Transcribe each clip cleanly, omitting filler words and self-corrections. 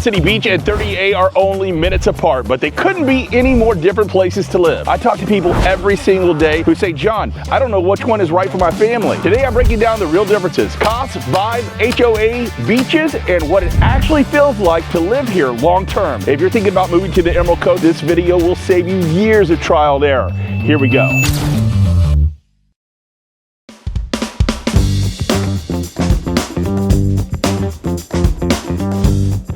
City Beach and 30A are only minutes apart, but they couldn't be any more different places to live. I talk to people every single day who say, John, I don't know which one is right for my family. Today I'm breaking down the real differences, cost, vibe, HOA, beaches, and what it actually feels like to live here long term. If you're thinking about moving to the Emerald Coast, this video will save you years of trial and error. Here we go.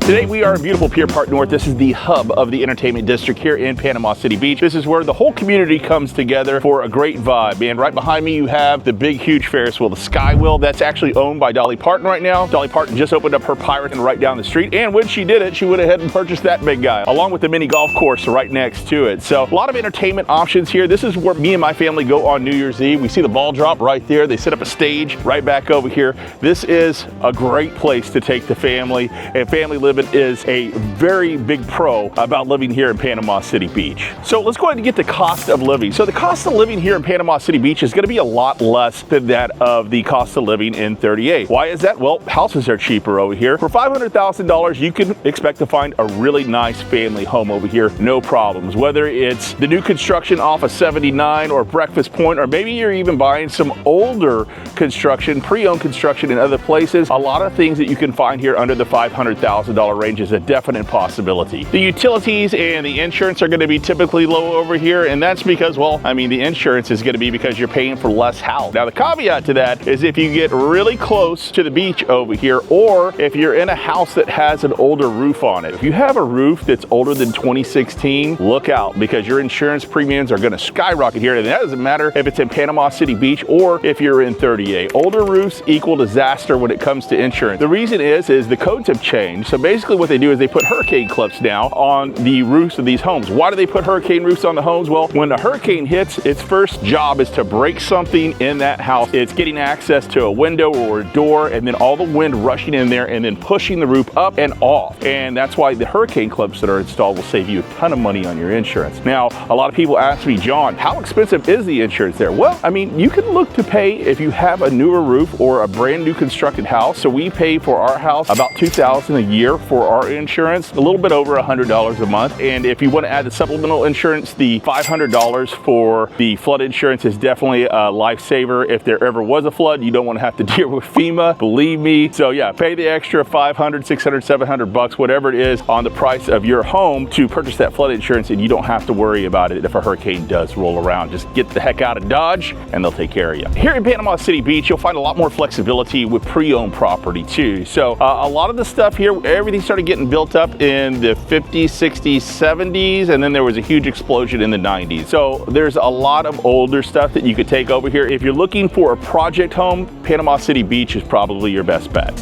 Today we are in beautiful Pier Park North. This is the hub of the entertainment district here in Panama City Beach. This is where the whole community comes together for a great vibe. And right behind me you have the big huge Ferris wheel, the Sky Wheel. That's actually owned by Dolly Parton right now. Dolly Parton just opened up her Pirate Inn right down the street, and when she did it, she went ahead and purchased that big guy, along with the mini golf course right next to it. So a lot of entertainment options here. This is where me and my family go on New Year's Eve. We see the ball drop right there. They set up a stage right back over here. This is a great place to take the family, and family living is a very big pro about living here in Panama City Beach. So let's go ahead and get the cost of living. So the cost of living here in Panama City Beach is going to be a lot less than that of the cost of living in 38. Why is that? Well, houses are cheaper over here. For $500,000, you can expect to find a really nice family home over here, no problems. Whether it's the new construction off of 79 or Breakfast Point, or maybe you're even buying some older construction, pre-owned construction in other places, a lot of things that you can find here under the $500,000 range is a definite possibility. The utilities and the insurance are going to be typically low over here, and that's because, well, I mean, the insurance is going to be because you're paying for less house. Now, the caveat to that is if you get really close to the beach over here, or if you're in a house that has an older roof on it. If you have a roof that's older than 2016, look out, because your insurance premiums are going to skyrocket here, and that doesn't matter if it's in Panama City Beach or if you're in 38. Older roofs equal disaster when it comes to insurance. The reason is the codes have changed. So basically what they do is they put hurricane clips now on the roofs of these homes. Why do they put hurricane roofs on the homes? Well, when a hurricane hits, its first job is to break something in that house. It's getting access to a window or a door, and then all the wind rushing in there and then pushing the roof up and off. And that's why the hurricane clips that are installed will save you a ton of money on your insurance. Now, a lot of people ask me, John, how expensive is the insurance there? Well, I mean, you can look to pay if you have a newer roof or a brand new constructed house. So we pay for our house about $2,000 a year for our insurance, a little bit over $100 a month. And if you want to add the supplemental insurance, the $500 for the flood insurance is definitely a lifesaver. If there ever was a flood, you don't want to have to deal with FEMA, believe me. So yeah, pay the extra $500, $600, $700, whatever it is on the price of your home to purchase that flood insurance, and you don't have to worry about it if a hurricane does roll around. Just get the heck out of Dodge and they'll take care of you. Here in Panama City Beach, you'll find a lot more flexibility with pre-owned property too. So a lot of the stuff here, everything started getting built up in the 50s, 60s, 70s, and then there was a huge explosion in the 90s. So there's a lot of older stuff that you could take over here. If you're looking for a project home, Panama City Beach is probably your best bet.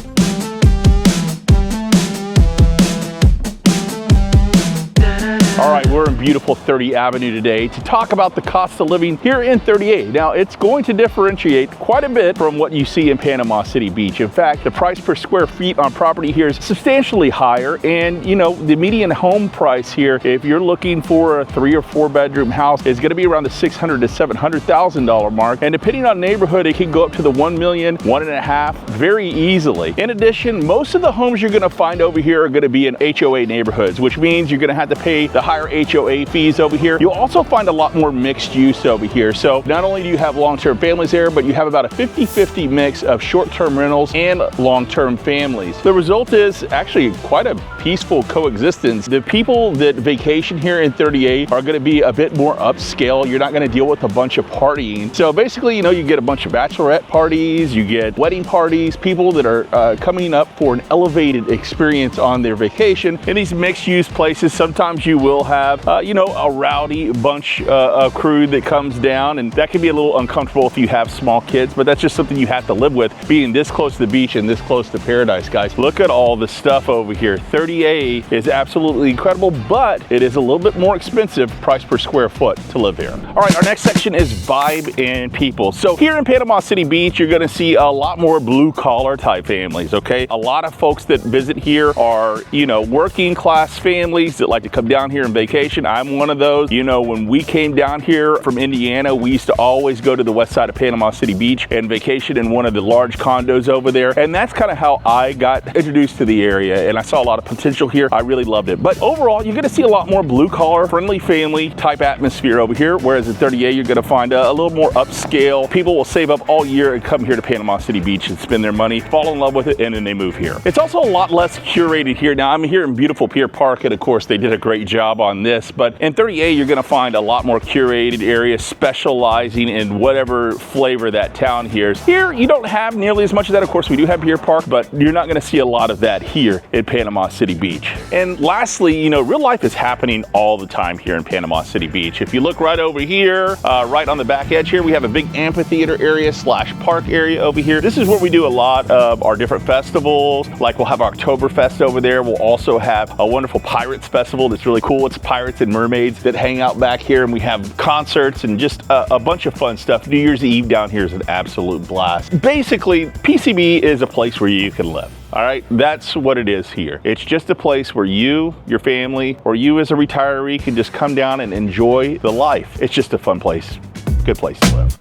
All right, we're in beautiful 30 Avenue today to talk about the cost of living here in 38. Now, it's going to differentiate quite a bit from what you see in Panama City Beach. In fact, the price per square feet on property here is substantially higher. And, you know, the median home price here, if you're looking for a 3 or 4 bedroom house, is going to be around the $600,000 to $700,000 mark. And depending on neighborhood, it can go up to the $1 million, $1.5 million very easily. In addition, most of the homes you're going to find over here are going to be in HOA neighborhoods, which means you're going to have to pay the higher HOA fees over here. You'll also find a lot more mixed use over here. So not only do you have long-term families there, but you have about a 50-50 mix of short-term rentals and long-term families. The result is actually quite a peaceful coexistence. The people that vacation here in 38 are going to be a bit more upscale. You're not going to deal with a bunch of partying. So basically, you know, you get a bunch of bachelorette parties, you get wedding parties, people that are coming up for an elevated experience on their vacation. In these mixed-use places, sometimes you will have, you know, a rowdy bunch of crew that comes down, and that can be a little uncomfortable if you have small kids, but that's just something you have to live with, being this close to the beach and this close to paradise, guys. Look at all the stuff over here. 30A is absolutely incredible, but it is a little bit more expensive price per square foot to live here. All right, our next section is vibe and people. So here in Panama City Beach, you're gonna see a lot more blue collar type families, okay? A lot of folks that visit here are, you know, working class families that like to come down here and vacation. I'm one of those. You know, when we came down here from Indiana, we used to always go to the west side of Panama City Beach and vacation in one of the large condos over there. And that's kind of how I got introduced to the area, and I saw a lot of potential here. I really loved it. But overall, you're gonna see a lot more blue collar, friendly family type atmosphere over here, whereas at 30A, you're gonna find a little more upscale. People will save up all year and come here to Panama City Beach and spend their money, fall in love with it, and then they move here. It's also a lot less curated here. Now, I'm here in beautiful Pier Park, and of course, they did a great job on this, but in 30A, you're gonna find a lot more curated areas specializing in whatever flavor that town here is. Here, you don't have nearly as much of that. Of course, we do have Pier Park, but you're not gonna see a lot of that here in Panama City Beach. And lastly, you know, real life is happening all the time here in Panama City Beach. If you look right over here, right on the back edge here, we have a big amphitheater area slash park area over here. This is where we do a lot of our different festivals. Like we'll have Oktoberfest over there. We'll also have a wonderful Pirates Festival that's really cool. It's pirates and mermaids that hang out back here, and we have concerts and just a bunch of fun stuff. New Year's Eve down here is an absolute blast. Basically, PCB is a place where you can live. All right, that's what it is here. It's just a place where you, your family, or you as a retiree can just come down and enjoy the life. It's just a fun place, good place to live.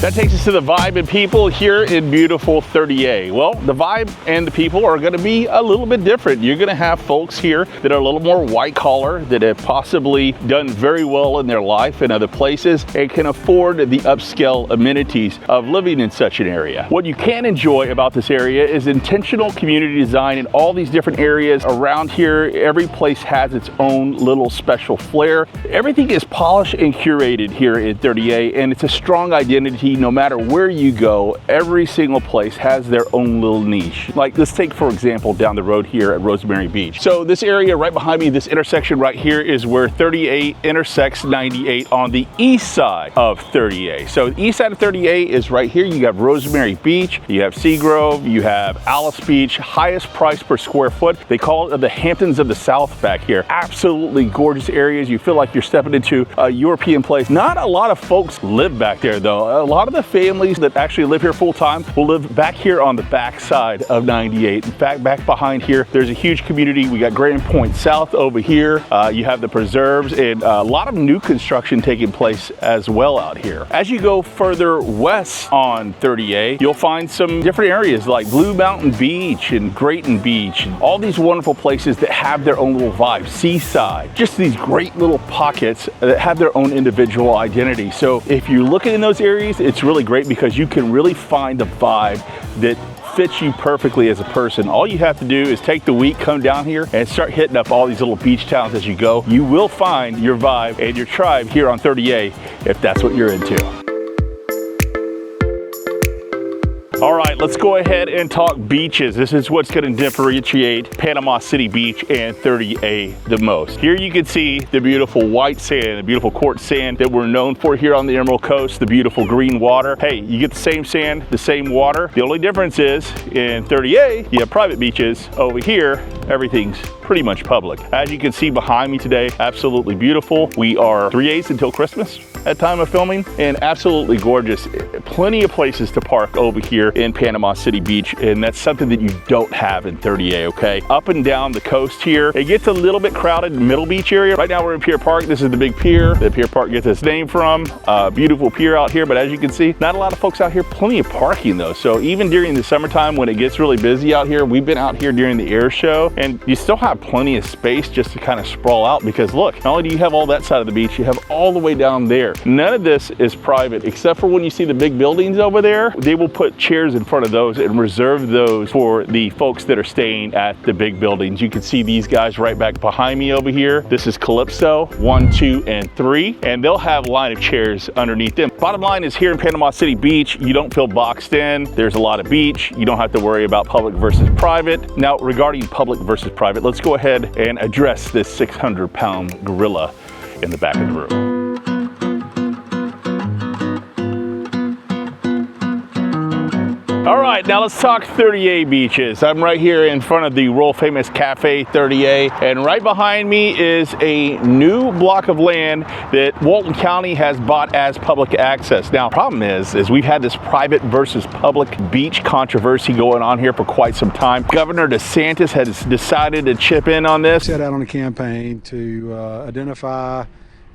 That takes us to the vibe and people here in beautiful 30A. Well, the vibe and the people are gonna be a little bit different. You're gonna have folks here that are a little more white collar, that have possibly done very well in their life in other places and can afford the upscale amenities of living in such an area. What you can enjoy about this area is intentional community design in all these different areas around here. Every place has its own little special flair. Everything is polished and curated here in 30A, and it's a strong identity. No matter where you go, every single place has their own little niche. Like, let's take, for example, down the road here at Rosemary Beach. So this area right behind me, this intersection right here, is where 38 intersects 98 on the east side of 30A. So the east side of 30A is right here. You have Rosemary Beach, you have Seagrove, you have Alice Beach, highest price per square foot. They call it the Hamptons of the South back here. Absolutely gorgeous areas. You feel like you're stepping into a European place. Not a lot of folks live back there though. A lot of the families that actually live here full time will live back here on the back side of 98. In fact, back behind here, there's a huge community. We got Grand Point South over here. You have the preserves and a lot of new construction taking place as well out here. As you go further west on 30A, you'll find some different areas like Blue Mountain Beach and Grayton Beach, and all these wonderful places that have their own little vibe. Seaside, just these great little pockets that have their own individual identity. So if you're looking in those areas, it's really great because you can really find a vibe that fits you perfectly as a person. All you have to do is take the week, come down here, and start hitting up all these little beach towns as you go. You will find your vibe and your tribe here on 30A if that's what you're into. All right, let's go ahead and talk beaches. This is what's going to differentiate Panama City Beach and 30A the most. Here you can see the beautiful white sand, the beautiful quartz sand that we're known for here on the Emerald Coast, the beautiful green water. Hey, you get the same sand, the same water. The only difference is in 30A, you have private beaches. Over here, everything's pretty much public. As you can see behind me today, absolutely beautiful. We are 3 days until Christmas at time of filming, and absolutely gorgeous. Plenty of places to park over here in Panama City Beach, and that's something that you don't have in 30A, okay? Up and down the coast here, it gets a little bit crowded in the Middle Beach area. Right now we're in Pier Park. This is the big pier that Pier Park gets its name from. Beautiful pier out here, but as you can see, not a lot of folks out here. Plenty of parking though, so even during the summertime when it gets really busy out here, we've been out here during the air show, and you still have plenty of space just to kind of sprawl out, because look, not only do you have all that side of the beach, you have all the way down there. None of this is private, except for when you see the big buildings over there. They will put chairs in front of those and reserve those for the folks that are staying at the big buildings. You can see these guys right back behind me over here. This is Calypso 1, 2, and 3, and they'll have a line of chairs underneath them. Bottom line is, here in Panama City Beach, you don't feel boxed in. There's a lot of beach. You don't have to worry about public versus private. Now, regarding public versus private, let's go ahead and address this 600-pound gorilla in the back of the room. All right, now let's talk 30A beaches. I'm right here in front of the world famous Cafe 30A, and right behind me is a new block of land that Walton County has bought as public access. Now, problem is we've had this private versus public beach controversy going on here for quite some time. Governor DeSantis has decided to chip in on this. Set out on a campaign to identify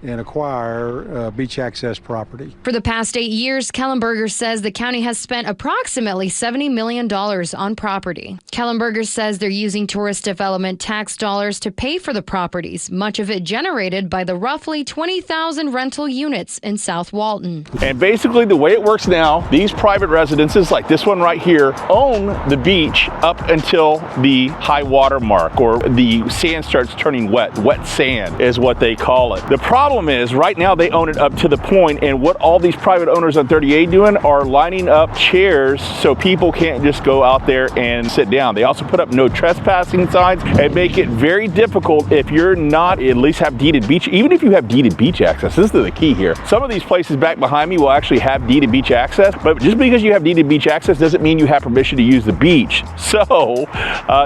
and acquire beach access property. For the past 8 years, Kellenberger says the county has spent approximately $70 million on property. Kellenberger says they're using tourist development tax dollars to pay for the properties, much of it generated by the roughly 20,000 rental units in South Walton. And basically the way it works now, these private residences like this one right here own the beach up until the high water mark, or the sand starts turning wet. Wet sand is what they call it. The problem is right now they own it up to the point, and what all these private owners on 30A doing are lining up chairs so people can't just go out there and sit down. They also put up no trespassing signs and make it very difficult if you're not at least have deeded beach. Even if you have deeded beach access, this is the key here. Some of these places back behind me will actually have deeded beach access, but just because you have deeded beach access doesn't mean you have permission to use the beach. So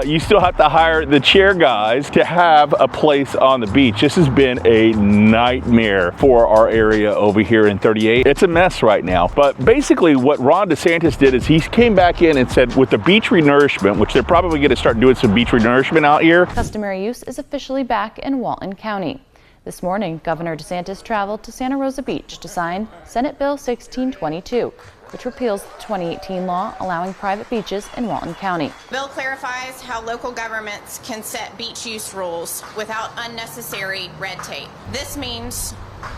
you still have to hire the chair guys to have a place on the beach. This has been a nightmare for our area over here in 38. It's a mess right now. But basically what Ron DeSantis did is he came back in and said with the beach renourishment, which they're probably going to start doing some beach renourishment out here. Customary use is officially back in Walton County. This morning, Governor DeSantis traveled to Santa Rosa Beach to sign Senate Bill 1622, which repeals the 2018 law allowing private beaches in Walton County. The bill clarifies how local governments can set beach use rules without unnecessary red tape. This means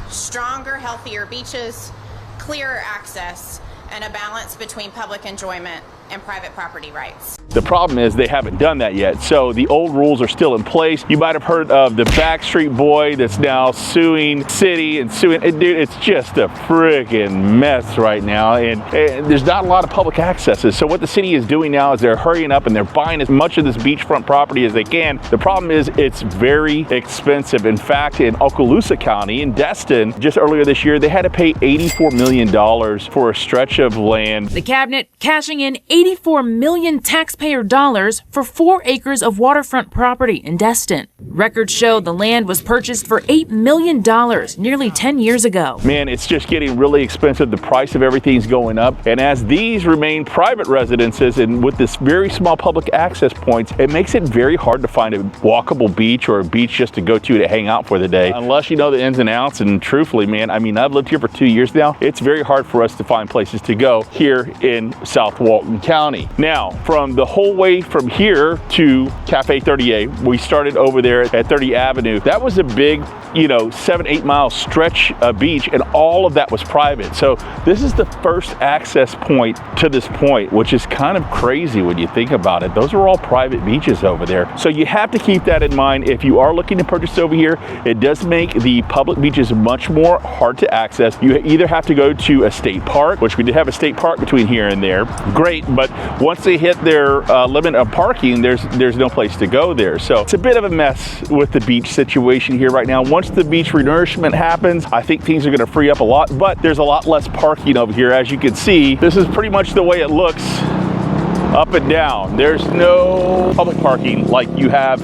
stronger, healthier beaches, clearer access, and a balance between public enjoyment and private property rights. The problem is they haven't done that yet, so the old rules are still in place. You might have heard of the Backstreet Boy that's now suing city and suing. Dude, it's just a freaking mess right now, and there's not a lot of public accesses. So what the city is doing now is they're hurrying up and they're buying as much of this beachfront property as they can. The problem is it's very expensive. In fact, in Okaloosa County, in Destin, just earlier this year, they had to pay $84 million for a stretch of land. The cabinet cashing in $84 million taxpayer dollars for 4 acres of waterfront property in Destin. Records show the land was purchased for $8 million nearly 10 years ago. Man, it's just getting really expensive. The price of everything's going up. And as these remain private residences and with this very small public access points, it makes it very hard to find a walkable beach or a beach just to go to hang out for the day. Unless you know the ins and outs. And truthfully, man, I mean, I've lived here for 2 years now. It's very hard for us to find places to go here in South Walton County. Now, from the whole way from here to Cafe 30A, we started over there at 30 Avenue. That was a big, 7-8 mile stretch of beach, and all of that was private. So this is the first access point to this point, which is kind of crazy when you think about it. Those are all private beaches over there. So you have to keep that in mind. If you are looking to purchase over here, it does make the public beaches much more hard to access. You either have to go to a state park, which we did have a state park between here and there. Great, but once they hit their limit of parking, there's no place to go there. So it's a bit of a mess with the beach situation here right now. Once the beach renourishment happens, I think things are going to free up a lot, but there's a lot less parking over here. As you can see, this is pretty much the way it looks up and down. There's no public parking like you have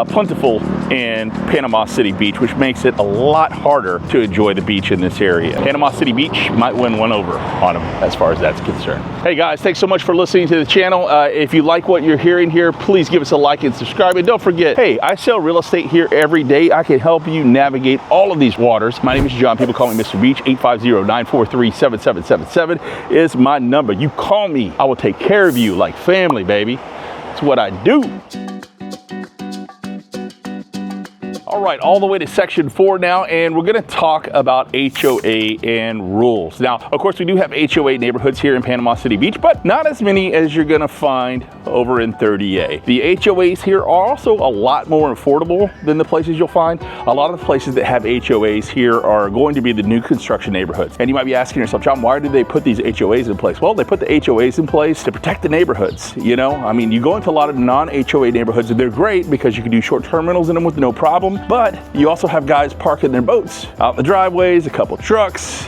plentiful in Panama City Beach, which makes it a lot harder to enjoy the beach in this area. Panama City Beach might win one over on them as far as that's concerned. Hey guys, thanks so much for listening to the channel. If you like what you're hearing here, please give us a like and subscribe. And don't forget, hey, I sell real estate here every day. I can help you navigate all of these waters. My name is John. People call me Mr. Beach. 850-943-7777 is my number. You call me, I will take care of you like family, baby. It's what I do. All right, all the way to section 4 now, and we're going to talk about HOA and rules. Now, of course, we do have HOA neighborhoods here in Panama City Beach, but not as many as you're going to find over in 30A. The HOAs here are also a lot more affordable than the places you'll find. A lot of the places that have HOAs here are going to be the new construction neighborhoods. And you might be asking yourself, John, why did they put these HOAs in place? Well, they put the HOAs in place to protect the neighborhoods. You know, I mean, you go into a lot of non-HOA neighborhoods and they're great because you can do short-term rentals in them with no problem. but you also have guys parking their boats out in the driveways, a couple trucks,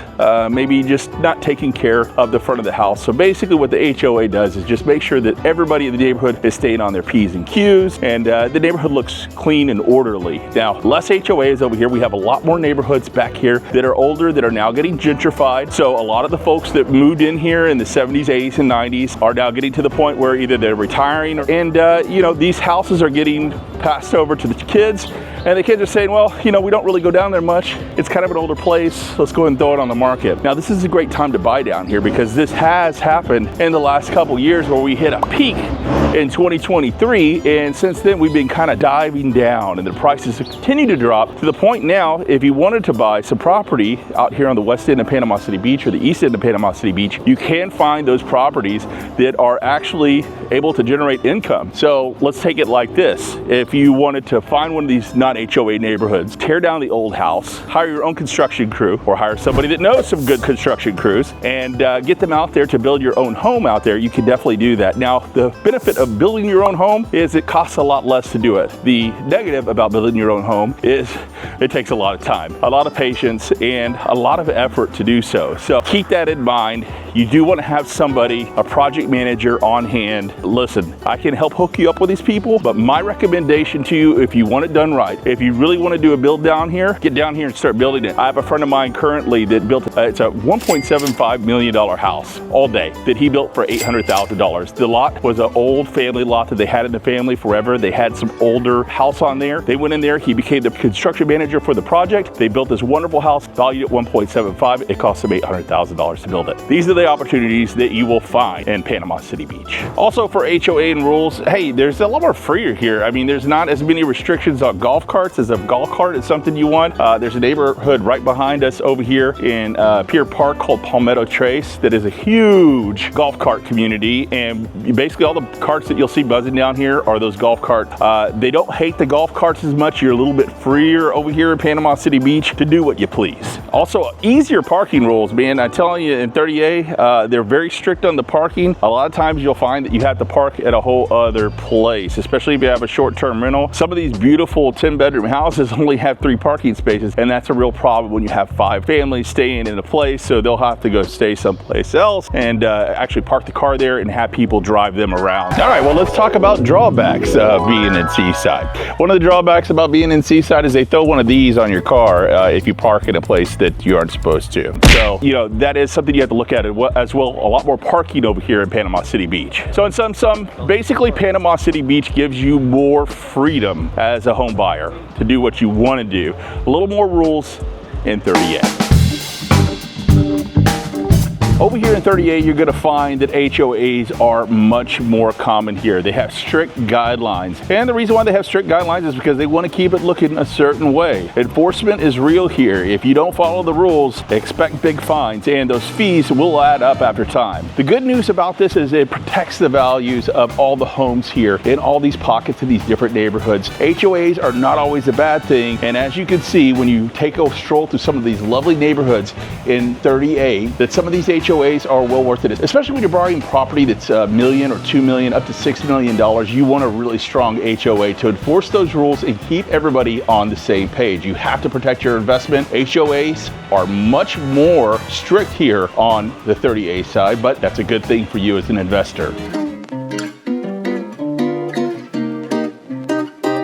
maybe just not taking care of the front of the house. So basically what the HOA does is just make sure that everybody in the neighborhood is staying on their P's and Q's, and the neighborhood looks clean and orderly. Now, less HOAs over here. We have a lot more neighborhoods back here that are older, that are now getting gentrified. So a lot of the folks that moved in here in the 70s, 80s, and 90s are now getting to the point where either they're retiring and you know, these houses are getting passed over to the kids, and the kids are saying, well, you know, we don't really go down there much. It's kind of an older place. Let's go ahead and throw it on the market. Now, this is a great time to buy down here because this has happened in the last couple years where we hit a peak in 2023, and since then we've been kind of diving down, and the prices have continued to drop to the point now, if you wanted to buy some property out here on the west end of Panama City Beach or the east end of Panama City Beach, you can find those properties that are actually able to generate income. So let's take it like this. If you wanted to find one of these non-HOA neighborhoods, tear down the old house, hire your own construction crew, or hire somebody that knows some good construction crews, and get them out there to build your own home out there, you can definitely do that. Now, the benefit of building your own home is it costs a lot less to do it. The negative about building your own home is it takes a lot of time, a lot of patience, and a lot of effort to do so. So keep that in mind. You do want to have somebody, a project manager on hand. Listen, I can help hook you up with these people, but my recommendation to you, if you want it done right, if you really want to do a build down here, get down here and start building it. I have a friend of mine currently that built, it's a $1.75 million house all day that he built for $800,000. The lot was an old family lot that they had in the family forever. They had some older house on there. They went in there, he became the construction manager for the project. They built this wonderful house valued at $1.75. It cost them $800,000 to build it. These are the opportunities that you will find in Panama City Beach. Also for HOA and rules, hey, there's a lot more freer here. I mean, there's not as many restrictions on golf carts as if golf cart is something you want. There's a neighborhood right behind us over here in Pier Park called Palmetto Trace that is a huge golf cart community, and basically all the carts that you'll see buzzing down here are those golf carts. They don't hate the golf carts as much. You're a little bit freer over here in Panama City Beach to do what you please. Also, easier parking rules, man. I'm telling you, in 30A, they're very strict on the parking. A lot of times you'll find that you have to park at a whole other place, especially if you have a short-term rental. Some of these beautiful 10-bedroom houses only have 3 parking spaces, and that's a real problem when you have 5 families staying in a place, so they'll have to go stay someplace else and actually park the car there and have people drive them around. All right, well, let's talk about drawbacks of being in Seaside. One of the drawbacks about being in Seaside is they throw one of these on your car if you park in a place that you aren't supposed to. So, you know, that is something you have to look at as well. A lot more parking over here in Panama City Beach. So in sum, basically Panama City Beach gives you more freedom as a home buyer to do what you want to do. A little more rules in 30A. Over here in 38, you're going to find that HOAs are much more common here. They have strict guidelines. And the reason why they have strict guidelines is because they want to keep it looking a certain way. Enforcement is real here. If you don't follow the rules, expect big fines, and those fees will add up after time. The good news about this is it protects the values of all the homes here in all these pockets of these different neighborhoods. HOAs are not always a bad thing. And as you can see, when you take a stroll through some of these lovely neighborhoods in 30A, that some of these HOAs are well worth it, especially when you're buying property that's $1 million or $2 million up to $6 million. You want a really strong HOA to enforce those rules and keep everybody on the same page. You have to protect your investment. HOAs are much more strict here on the 30A side, but that's a good thing for you as an investor.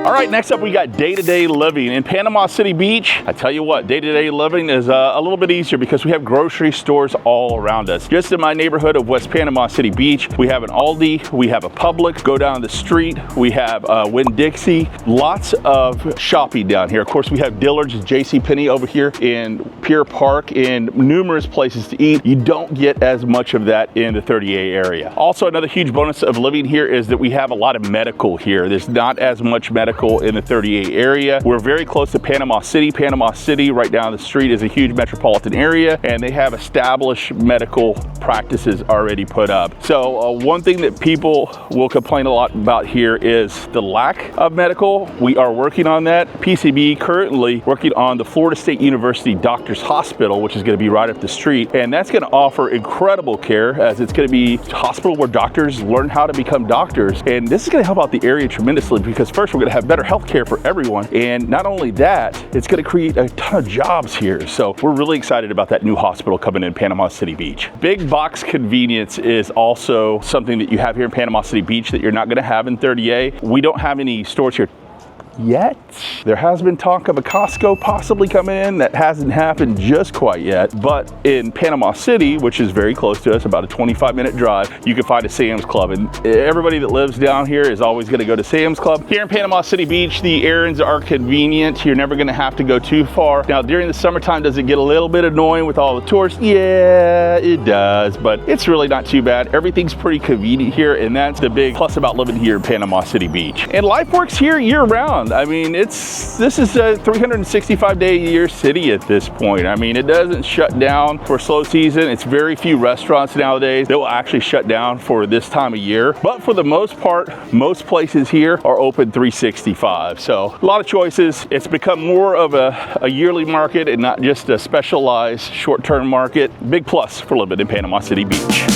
All right, next up we got day-to-day living in Panama City Beach. I tell you what, day-to-day living is a little bit easier because we have grocery stores all around us. Just in my neighborhood of West Panama City Beach, we have an Aldi, we have a Publix. Go down the street, we have Winn-Dixie. Lots of shopping down here. Of course, we have Dillard's, JCPenney over here in Pier Park, and numerous places to eat. You don't get as much of that in the 30A area. Also, another huge bonus of living here is that we have a lot of medical here. There's not as much medical in the 30A area. We're very close to Panama City. Panama City, right down the street, is a huge metropolitan area, and they have established medical practices already put up. So one thing that people will complain a lot about here is the lack of medical. We are working on that. PCB currently working on the Florida State University Doctors Hospital, which is going to be right up the street, and that's going to offer incredible care, as it's going to be a hospital where doctors learn how to become doctors. And this is going to help out the area tremendously because first, we're going to have better health care for everyone. And not only that, it's going to create a ton of jobs here. So we're really excited about that new hospital coming in Panama City Beach. Big box convenience is also something that you have here in Panama City Beach that you're not going to have in 30A. We don't have any stores here yet. There has been talk of a Costco possibly coming in. That hasn't happened just quite yet. But in Panama City, which is very close to us, about a 25-minute drive, you can find a Sam's Club. And everybody that lives down here is always going to go to Sam's Club. Here in Panama City Beach, the errands are convenient. You're never going to have to go too far. Now, during the summertime, does it get a little bit annoying with all the tourists? Yeah, it does, but it's really not too bad. Everything's pretty convenient here, and that's the big plus about living here in Panama City Beach. And life works here year-round. I mean, this is a 365-day-a-year city at this point. I mean, it doesn't shut down for slow season. It's very few restaurants nowadays that will actually shut down for this time of year. But for the most part, most places here are open 365. So a lot of choices. It's become more of a yearly market and not just a specialized short-term market. Big plus for living in Panama City Beach.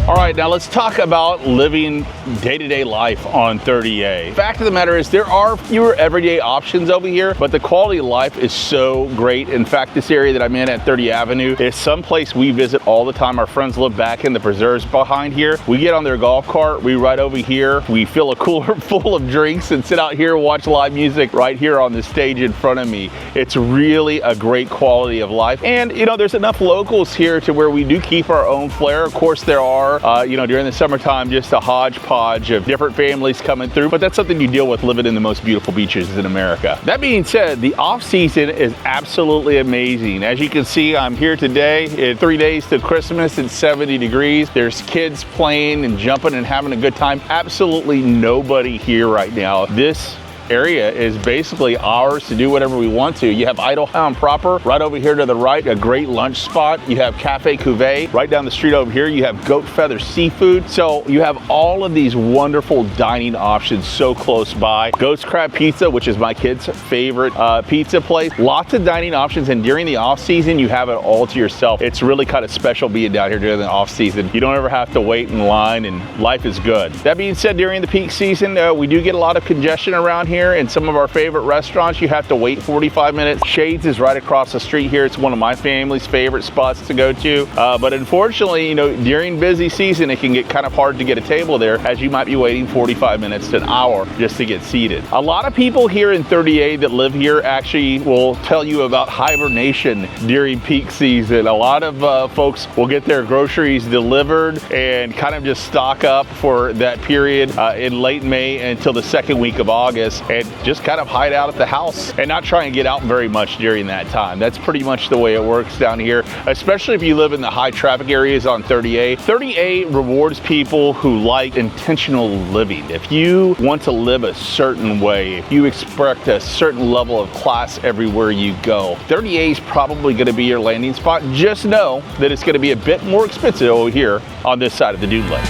All right, now let's talk about living day-to-day life on 30A. Fact of the matter is there are fewer everyday options over here, but the quality of life is so great. In fact, this area that I'm in at 30 Avenue is someplace we visit all the time. Our friends live back in the preserves behind here. We get on their golf cart, we ride over here, we fill a cooler full of drinks and sit out here and watch live music right here on the stage in front of me. It's really a great quality of life. And you know, there's enough locals here to where we do keep our own flair. Of course, there are you know, during the summertime, just a hodgepodge of different families coming through, but that's something you deal with living in the most beautiful beaches in America. That being said, the off season is absolutely amazing. As you can see, I'm here today. In 3 days to Christmas, it's 70 degrees. There's kids playing and jumping and having a good time. Absolutely nobody here right now. This area is basically ours to do whatever we want to. You have Idlehound proper right over here to the right, a great lunch spot. You have Cafe Cuvée right down the street over here. You have Goat Feather Seafood. So you have all of these wonderful dining options so close by. Ghost Crab Pizza, which is my kid's favorite pizza place. Lots of dining options, and during the off season, you have it all to yourself. It's really kind of special being down here during the off season. You don't ever have to wait in line, and life is good. That being said, during the peak season, we do get a lot of congestion around here. In some of our favorite restaurants, you have to wait 45 minutes. Shades is right across the street here. It's one of my family's favorite spots to go to. But unfortunately, you know, during busy season, it can get kind of hard to get a table there, as you might be waiting 45 minutes to an hour just to get seated. A lot of people here in 30A that live here actually will tell you about hibernation during peak season. A lot of folks will get their groceries delivered and kind of just stock up for that period in late May until the second week of August, and just kind of hide out at the house and not try and get out very much during that time. That's pretty much the way it works down here, especially if you live in the high traffic areas on 30A. 30A rewards people who like intentional living. If you want to live a certain way, if you expect a certain level of class everywhere you go, 30A is probably going to be your landing spot. Just know that it's going to be a bit more expensive over here on this side of the Dune Lake.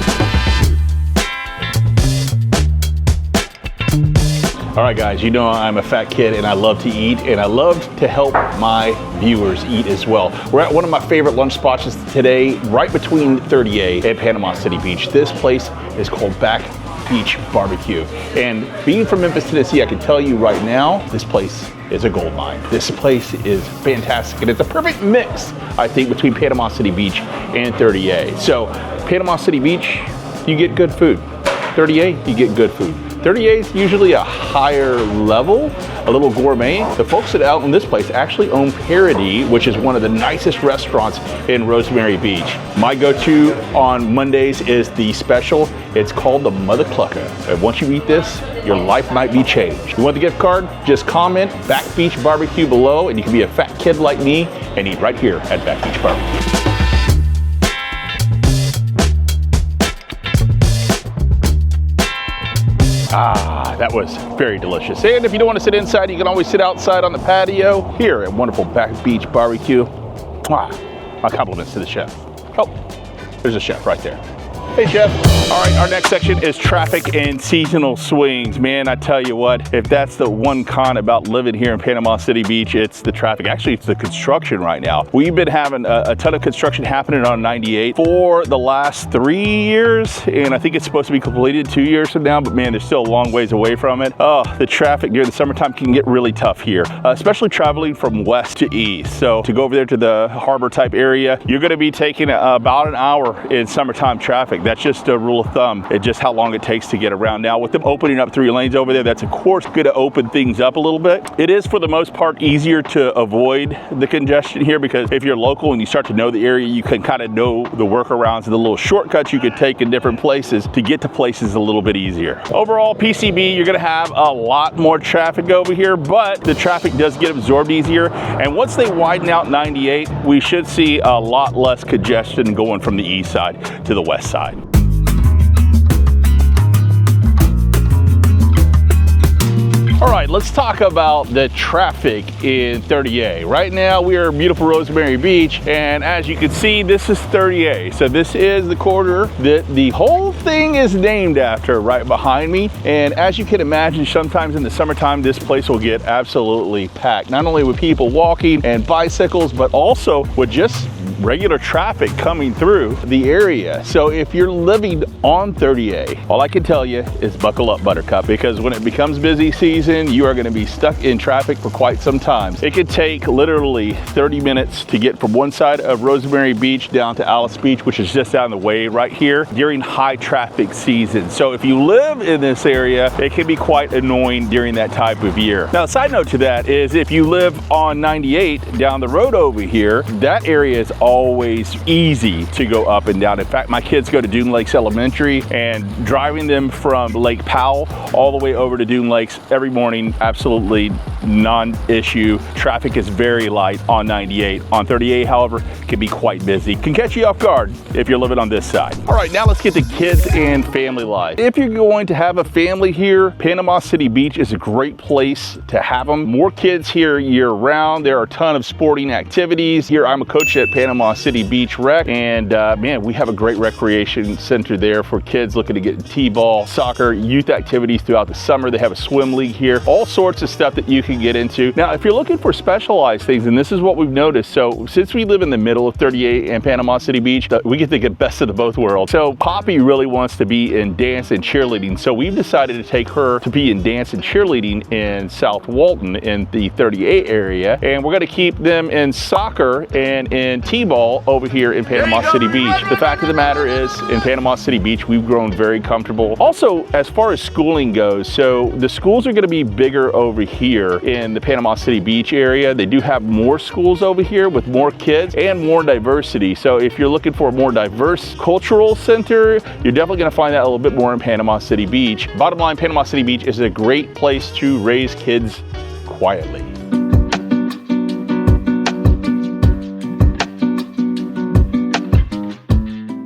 All right, guys, you know I'm a fat kid and I love to eat, and I love to help my viewers eat as well. We're at one of my favorite lunch spots today, right between 30A and Panama City Beach. This place is called Back Beach Barbecue. And being from Memphis, Tennessee, I can tell you right now, this place is a gold mine. This place is fantastic, and it's a perfect mix, I think, between Panama City Beach and 30A. So, Panama City Beach, you get good food. 30A, you get good food. 30A is usually a higher level, a little gourmet. The folks that own this place actually own Parody, which is one of the nicest restaurants in Rosemary Beach. My go-to on Mondays is the special. It's called the Mother Clucker. And once you eat this, your life might be changed. You want the gift card? Just comment Back Beach Barbecue below, and you can be a fat kid like me and eat right here at Back Beach Barbecue. Ah, that was very delicious. And if you don't want to sit inside, you can always sit outside on the patio here at wonderful Back Beach Barbecue. Mwah. My compliments to the chef. Oh, there's a chef right there. Hey, Jeff. All right, our next section is traffic and seasonal swings. Man, I tell you what, if that's the one con about living here in Panama City Beach, it's the traffic. Actually, it's the construction right now. We've been having a ton of construction happening on 98 for the last 3 years, and I think it's supposed to be completed 2 years from now, but man, there's still a long ways away from it. Oh, the traffic during the summertime can get really tough here, especially traveling from west to east. So to go over there to the harbor type area, you're gonna be taking about an hour in summertime traffic. That's just a rule of thumb. It's just how long it takes to get around. Now, with them opening up 3 lanes over there, that's of course gonna open things up a little bit. It is for the most part easier to avoid the congestion here because if you're local and you start to know the area, you can kind of know the workarounds and the little shortcuts you could take in different places to get to places a little bit easier. Overall, PCB, you're gonna have a lot more traffic over here, but the traffic does get absorbed easier. And once they widen out 98, we should see a lot less congestion going from the east side to the west side. All right, let's talk about the traffic in 30A. Right now, we are in beautiful Rosemary Beach, and as you can see, this is 30A. So this is the corridor that the whole thing is named after right behind me. And as you can imagine, sometimes in the summertime, this place will get absolutely packed. Not only with people walking and bicycles, but also with just regular traffic coming through the area. So if you're living on 30A, all I can tell you is buckle up, Buttercup, because when it becomes busy season, you are going to be stuck in traffic for quite some time. It could take literally 30 minutes to get from one side of Rosemary Beach down to Alice Beach, which is just down the way right here during high traffic season. So if you live in this area, it can be quite annoying during that type of year. Now, a side note to that is if you live on 98 down the road over here, that area is always easy to go up and down. In fact, my kids go to Dune Lakes Elementary, and driving them from Lake Powell all the way over to Dune Lakes every morning, absolutely non-issue. Traffic is very light on 98. On 38, however, can be quite busy. Can catch you off guard if you're living on this side. All right, now let's get to kids and family life. If you're going to have a family here, Panama City Beach is a great place to have them. More kids here year round. There are a ton of sporting activities. Here, I'm a coach at Panama City Beach Rec, and man, we have a great recreation center there for kids looking to get t-ball, soccer, youth activities throughout the summer. They have a swim league here, all sorts of stuff that you can get into. Now, if you're looking for specialized things, and this is what we've noticed, so since we live in the middle of 38 and Panama City Beach, we get to get best of the both worlds. So Poppy really wants to be in dance and cheerleading, so we've decided to take her to be in dance and cheerleading in South Walton in the 38 area, and we're going to keep them in soccer and in t-ball over here in Panama City Beach. The fact of the matter is, in Panama City Beach, we've grown very comfortable. Also, as far as schooling goes, so the schools are going to be bigger over here in the Panama City Beach area. They do have more schools over here with more kids and more diversity. So if you're looking for a more diverse cultural center, you're definitely going to find that a little bit more in Panama City Beach. Bottom line, Panama City Beach is a great place to raise kids quietly.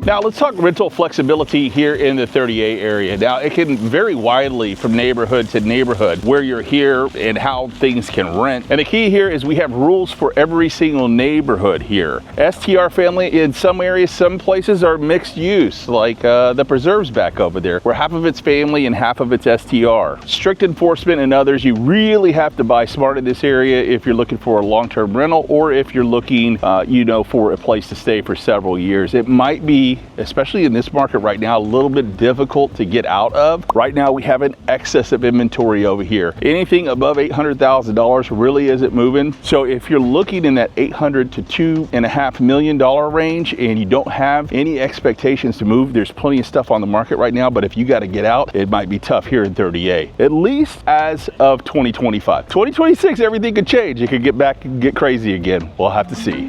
Now let's talk rental flexibility here in the 38 area. Now it can vary widely from neighborhood to neighborhood where you're here and how things can rent. And the key here is we have rules for every single neighborhood here. STR family in some areas, some places are mixed use, like the preserves back over there, where half of it's family and half of it's STR. Strict enforcement in others. You really have to buy smart in this area if you're looking for a long-term rental or if you're looking, for a place to stay for several years. It might be, especially in this market right now, a little bit difficult to get out of. Right now, we have an excess of inventory over here. Anything above $800,000 really isn't moving. So if you're looking in that $800 to $2.5 million range and you don't have any expectations to move, there's plenty of stuff on the market right now, but if you got to get out, it might be tough here in 30A, at least as of 2025. 2026, everything could change. It could get back and get crazy again. We'll have to see.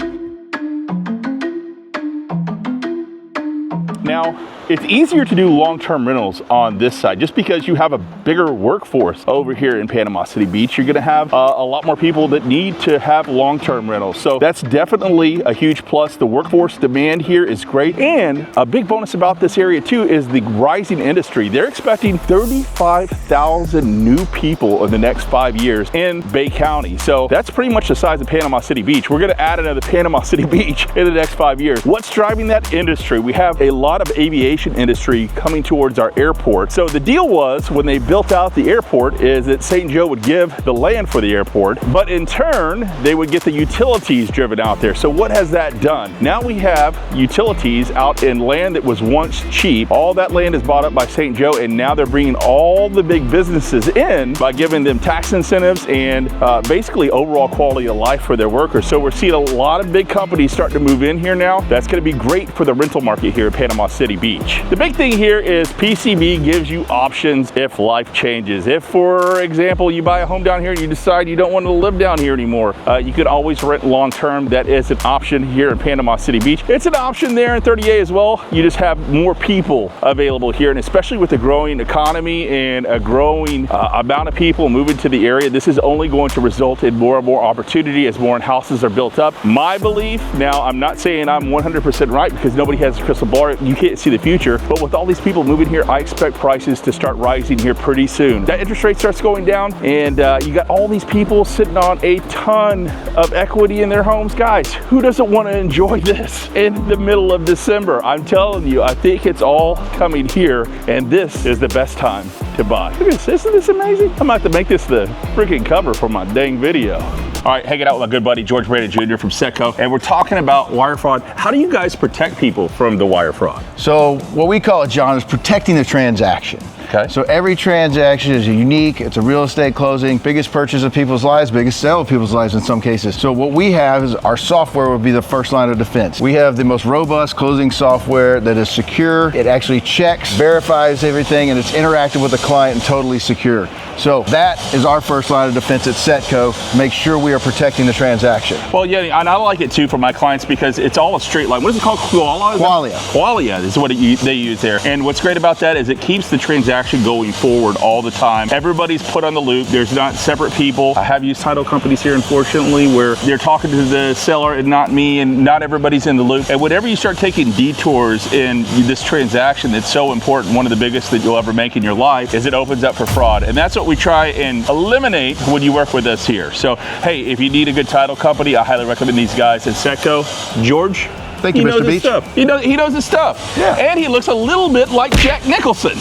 Now, it's easier to do long-term rentals on this side just because you have a bigger workforce over here in Panama City Beach. You're going to have a lot more people that need to have long-term rentals. So that's definitely a huge plus. The workforce demand here is great. And a big bonus about this area too is the rising industry. They're expecting 35,000 new people in the next 5 years in Bay County. So that's pretty much the size of Panama City Beach. We're going to add another Panama City Beach in the next 5 years. What's driving that industry? We have a lot of aviation aviation industry coming towards our airport. So the deal was, when they built out the airport, is that St. Joe would give the land for the airport, but in turn, they would get the utilities driven out there. So what has that done? Now we have utilities out in land that was once cheap. All that land is bought up by St. Joe, and now they're bringing all the big businesses in by giving them tax incentives and basically overall quality of life for their workers. So we're seeing a lot of big companies starting to move in here now. That's going to be great for the rental market here at Panama City Beach. The big thing here is PCB gives you options if life changes. If, for example, you buy a home down here and you decide you don't want to live down here anymore, you could always rent long term. That is an option here in Panama City Beach. It's an option there in 30A as well. You just have more people available here, and especially with the growing economy and a growing amount of people moving to the area, this is only going to result in more and more opportunity as more houses are built up. My belief, now I'm not saying I'm 100% right because nobody has a crystal ball, you can't see the future, but with all these people moving here, I expect prices to start rising here pretty soon. That interest rate starts going down, and you got all these people sitting on a ton of equity in their homes. Guys, who doesn't want to enjoy this in the middle of December? I'm telling you, I think it's all coming here, and this is the best time to buy. Look at this, isn't this amazing? I'm about to make this the freaking cover for my dang video. All right, hanging out with my good buddy George Brandon Jr. from Setco, and we're talking about wire fraud. How do you guys protect people from the wire fraud? So what we call it, John, is protecting the transaction. Okay. So every transaction is unique. It's a real estate closing, biggest purchase of people's lives, biggest sale of people's lives in some cases. So what we have is our software would be the first line of defense. We have the most robust closing software that is secure. It actually checks, verifies everything, and it's interactive with the client and totally secure. So that is our first line of defense at Setco. Make sure we are protecting the transaction. Well, yeah, and I like it too for my clients because it's all a straight line. What is it called? Qualia. Qualia is what they use there. And what's great about that is it keeps the transaction going forward all the time. Everybody's put on the loop. There's not separate people. I have used title companies here, unfortunately, where they're talking to the seller and not me, and not everybody's in the loop. And whenever you start taking detours in this transaction that's so important, one of the biggest that you'll ever make in your life, is it opens up for fraud. And that's what we try and eliminate when you work with us here. So, hey, if you need a good title company, I highly recommend these guys at Setco. George? Thank you, Mr. Beach. He knows his stuff. Yeah. And he looks a little bit like Jack Nicholson.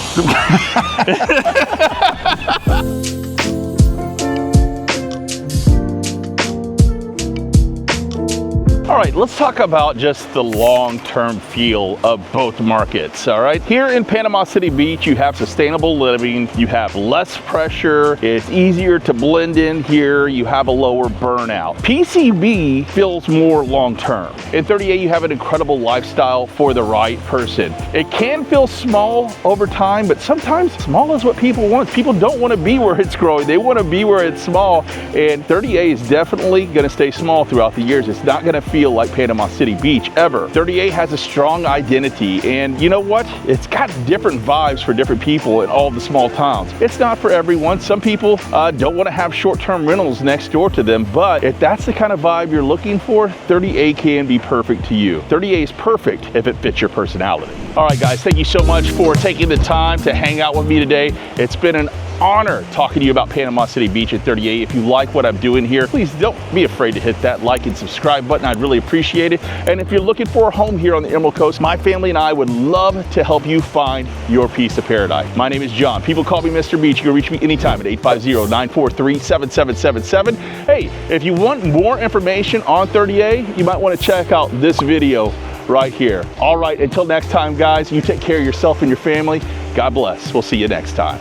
All right, let's talk about just the long-term feel of both markets, all right? Here in Panama City Beach, you have sustainable living, you have less pressure, it's easier to blend in here, you have a lower burnout. PCB feels more long-term. In 30A, you have an incredible lifestyle for the right person. It can feel small over time, but sometimes small is what people want. People don't want to be where it's growing, they want to be where it's small, and 30A is definitely going to stay small throughout the years. It's not going to feel like Panama City Beach ever. 30A has a strong identity, and you know what? It's got different vibes for different people in all the small towns. It's not for everyone. Some people don't want to have short-term rentals next door to them, but if that's the kind of vibe you're looking for, 30A can be perfect to you. 30A is perfect if it fits your personality. All right, guys, thank you so much for taking the time to hang out with me today. It's been an honor talking to you about Panama City Beach at 30A. If you like what I'm doing here, please don't be afraid to hit that like and subscribe button. I'd really appreciate it. And if you're looking for a home here on the Emerald Coast, my family and I would love to help you find your piece of paradise. My name is John. People call me Mr. Beach. You can reach me anytime at 850-943-7777. Hey, if you want more information on 30A, you might want to check out this video right here. All right, until next time, guys, you take care of yourself and your family. God bless. We'll see you next time.